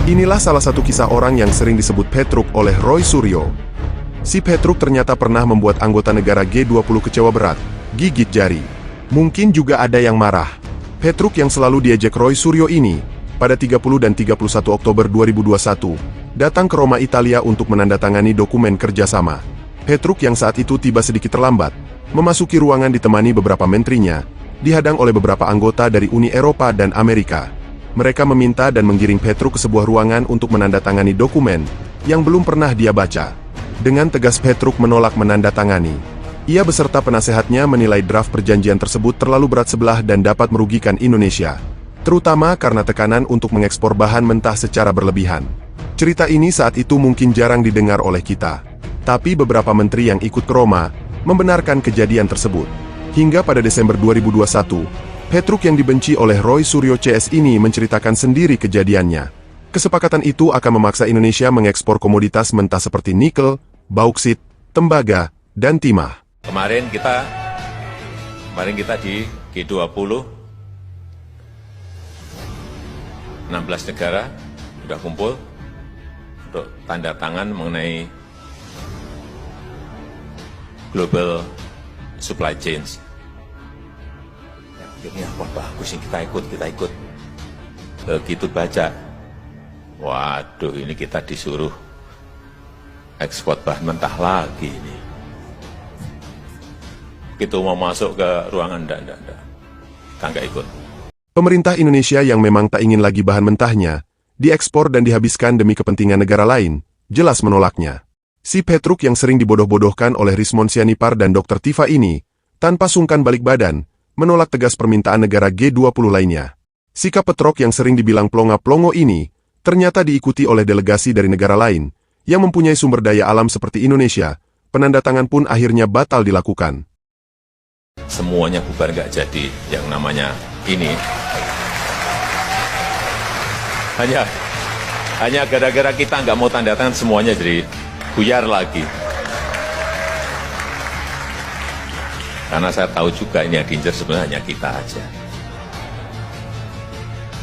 Inilah salah satu kisah orang yang sering disebut Petruk oleh Roy Suryo. Si Petruk ternyata pernah membuat anggota negara G20 kecewa berat, gigit jari. Mungkin juga ada yang marah. Petruk yang selalu diejek Roy Suryo ini, pada 30 dan 31 Oktober 2021, datang ke Roma, Italia untuk menandatangani dokumen kerjasama. Petruk yang saat itu tiba sedikit terlambat, memasuki ruangan ditemani beberapa menterinya, dihadang oleh beberapa anggota dari Uni Eropa dan Amerika. Mereka meminta dan menggiring Petruk ke sebuah ruangan untuk menandatangani dokumen yang belum pernah dia baca. Dengan tegas Petruk menolak menandatangani. Ia beserta penasehatnya menilai draft perjanjian tersebut terlalu berat sebelah dan dapat merugikan Indonesia, terutama karena tekanan untuk mengekspor bahan mentah secara berlebihan. Cerita ini saat itu mungkin jarang didengar oleh kita. Tapi beberapa menteri yang ikut ke Roma membenarkan kejadian tersebut. Hingga pada Desember 2021, Petruk yang dibenci oleh Roy Suryo CS ini menceritakan sendiri kejadiannya. Kesepakatan itu akan memaksa Indonesia mengekspor komoditas mentah seperti nikel, bauksit, tembaga, dan timah. Kemarin kita di G20, 16 negara sudah kumpul untuk tanda tangan mengenai Global Supply Chains. Akhirnya, wah bagus ini kita ikut. Begitu baca, waduh ini kita disuruh ekspor bahan mentah lagi ini. Begitu mau masuk ke ruangan, enggak. Kita enggak ikut. Pemerintah Indonesia yang memang tak ingin lagi bahan mentahnya diekspor dan dihabiskan demi kepentingan negara lain, jelas menolaknya. Si Petruk yang sering dibodoh-bodohkan oleh Rismon Sianipar dan Dr. Tifa ini, tanpa sungkan balik badan, menolak tegas permintaan negara G20 lainnya. Sikap Petruk yang sering dibilang plonga-plongo ini, ternyata diikuti oleh delegasi dari negara lain, yang mempunyai sumber daya alam seperti Indonesia. Penandatangan pun akhirnya batal dilakukan. Semuanya bubar nggak jadi, yang namanya ini. Hanya gara-gara kita nggak mau tanda tangan, semuanya jadi buyar lagi. Karena saya tahu juga ini yang diincar sebenarnya hanya kita aja.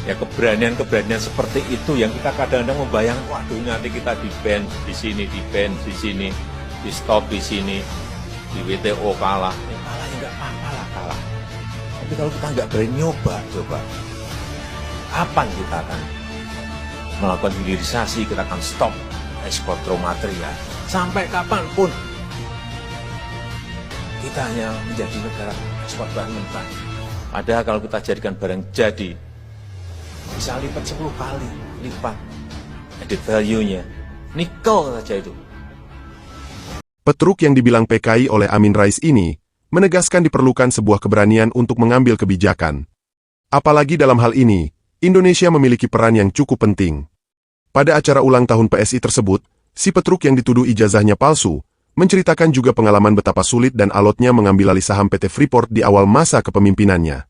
Ya keberanian seperti itu yang kita kadang-kadang membayangkan, waduh nanti kita di-ban di sini, di-stop di sini, di WTO kalah. Ya kalah ya nggak apa-apa lah kalah. Tapi kalau kita nggak berani nyoba, kapan kita akan melakukan hilirisasi, kita akan stop ekspor raw material. Sampai kapanpun kita hanya menjadi negara ekspor bahan mentah. Padahal kalau kita jadikan barang jadi, bisa lipat 10 kali lipat added value-nya. Nikel saja itu. Petruk yang dibilang PKI oleh Amin Rais ini, menegaskan diperlukan sebuah keberanian untuk mengambil kebijakan. Apalagi dalam hal ini, Indonesia memiliki peran yang cukup penting. Pada acara ulang tahun PSI tersebut, si Petruk yang dituduh ijazahnya palsu, menceritakan juga pengalaman betapa sulit dan alotnya mengambil alih saham PT Freeport di awal masa kepemimpinannya.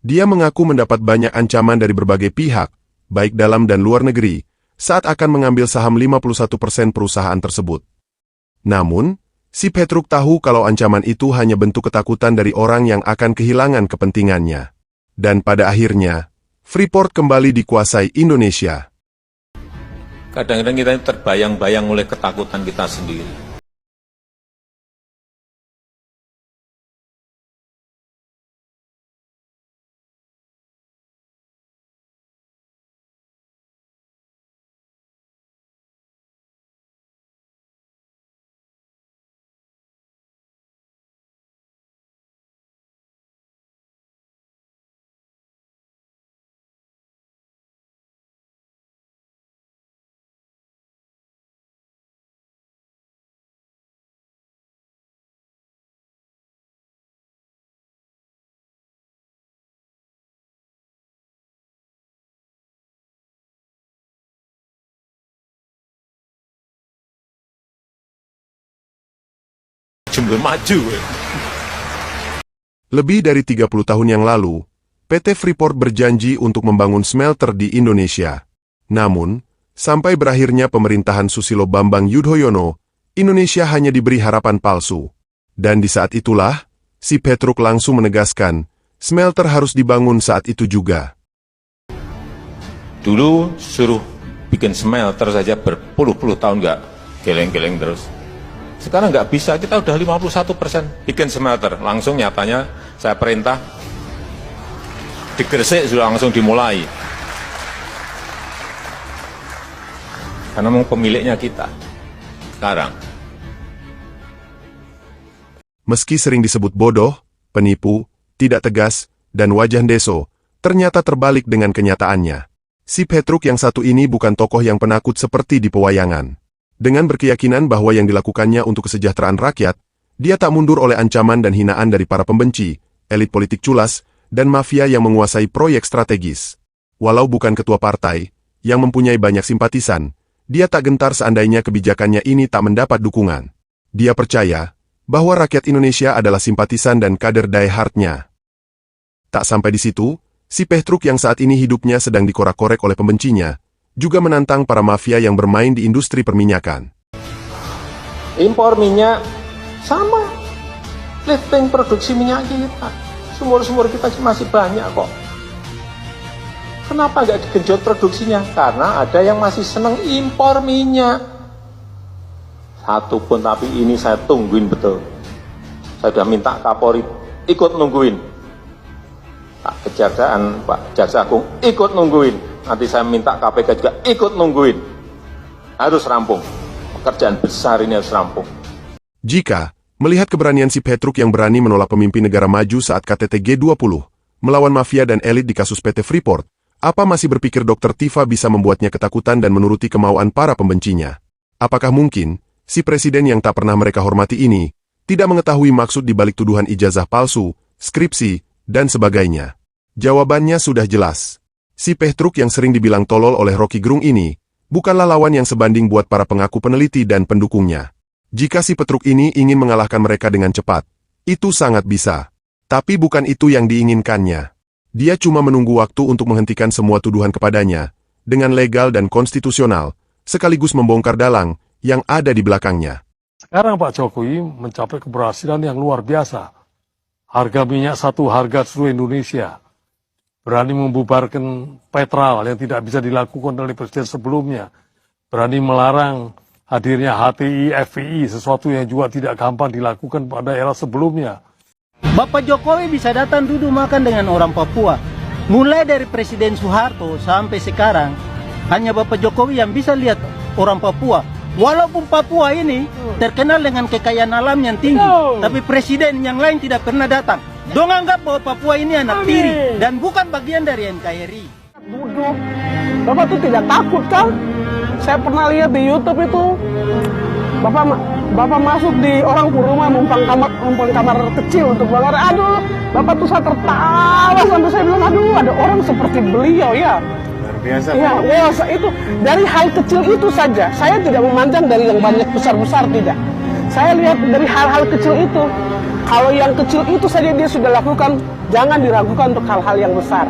Dia mengaku mendapat banyak ancaman dari berbagai pihak, baik dalam dan luar negeri, saat akan mengambil saham 51% perusahaan tersebut. Namun, si Petruk tahu kalau ancaman itu hanya bentuk ketakutan dari orang yang akan kehilangan kepentingannya. Dan pada akhirnya, Freeport kembali dikuasai Indonesia. Kadang-kadang kita terbayang-bayang oleh ketakutan kita sendiri. Belum maju. Lebih dari 30 tahun yang lalu, PT Freeport berjanji untuk membangun smelter di Indonesia. Namun, sampai berakhirnya pemerintahan Susilo Bambang Yudhoyono, Indonesia hanya diberi harapan palsu. Dan di saat itulah, si Petruk langsung menegaskan, smelter harus dibangun saat itu juga. Dulu suruh bikin smelter saja berpuluh-puluh tahun nggak geleng-geleng terus. Sekarang nggak bisa, kita udah 51% bikin smelter. Langsung nyatanya saya perintah, di Gresik sudah langsung dimulai. Karena memang pemiliknya kita sekarang. Meski sering disebut bodoh, penipu, tidak tegas, dan wajah ndeso, ternyata terbalik dengan kenyataannya. Si Petruk yang satu ini bukan tokoh yang penakut seperti di pewayangan. Dengan berkeyakinan bahwa yang dilakukannya untuk kesejahteraan rakyat, dia tak mundur oleh ancaman dan hinaan dari para pembenci, elit politik culas, dan mafia yang menguasai proyek strategis. Walau bukan ketua partai, yang mempunyai banyak simpatisan, dia tak gentar seandainya kebijakannya ini tak mendapat dukungan. Dia percaya bahwa rakyat Indonesia adalah simpatisan dan kader die-hardnya. Tak sampai di situ, si Petruk yang saat ini hidupnya sedang dikorak-korek oleh pembencinya, juga menantang para mafia yang bermain di industri perminyakan. Impor minyak sama, lifting produksi minyak kita, sumur-sumur kita masih banyak kok. Kenapa nggak digenjot produksinya? Karena ada yang masih seneng impor minyak. Satu pun, tapi ini saya tungguin betul. Saya sudah minta Kapolri ikut nungguin. Pak Kejaksaan, Pak Jaksa Agung ikut nungguin. Nanti saya minta KPK juga ikut nungguin. Harus rampung. Pekerjaan besar ini harus rampung. Jika melihat keberanian si Petruk yang berani menolak pemimpin negara maju saat KTT G20, melawan mafia dan elit di kasus PT Freeport, apa masih berpikir Dr. Tifa bisa membuatnya ketakutan dan menuruti kemauan para pembencinya? Apakah mungkin si presiden yang tak pernah mereka hormati ini tidak mengetahui maksud di balik tuduhan ijazah palsu, skripsi, dan sebagainya? Jawabannya sudah jelas. Si Petruk yang sering dibilang tolol oleh Rocky Gerung ini bukanlah lawan yang sebanding buat para pengaku peneliti dan pendukungnya. Jika si Petruk ini ingin mengalahkan mereka dengan cepat, itu sangat bisa. Tapi bukan itu yang diinginkannya. Dia cuma menunggu waktu untuk menghentikan semua tuduhan kepadanya, dengan legal dan konstitusional, sekaligus membongkar dalang yang ada di belakangnya. Sekarang Pak Jokowi mencapai keberhasilan yang luar biasa. Harga minyak satu harga seluruh Indonesia. Berani membubarkan Petral yang tidak bisa dilakukan oleh presiden sebelumnya. Berani melarang hadirnya HTI, FPI, sesuatu yang juga tidak gampang dilakukan pada era sebelumnya. Bapak Jokowi bisa datang duduk makan dengan orang Papua. Mulai dari Presiden Soeharto sampai sekarang, hanya Bapak Jokowi yang bisa lihat orang Papua. Walaupun Papua ini terkenal dengan kekayaan alam yang tinggi, tapi presiden yang lain tidak pernah datang. Dong anggap bahwa Papua ini anak tiri dan bukan bagian dari NKRI. Duduk, Bapak tuh tidak takut kan? Saya pernah lihat di YouTube itu, Bapak masuk di orang rumah numpang kamar kecil untuk banggar. Aduh, Bapak tuh saya tertawa sampai saya bilang, aduh, ada orang seperti beliau ya. Luar biasa. Ya, itu dari hal kecil itu saja. Saya tidak memanjang dari yang banyak besar-besar, tidak. Saya lihat dari hal-hal kecil itu. Kalau yang kecil itu saja dia sudah lakukan, jangan diragukan untuk hal-hal yang besar.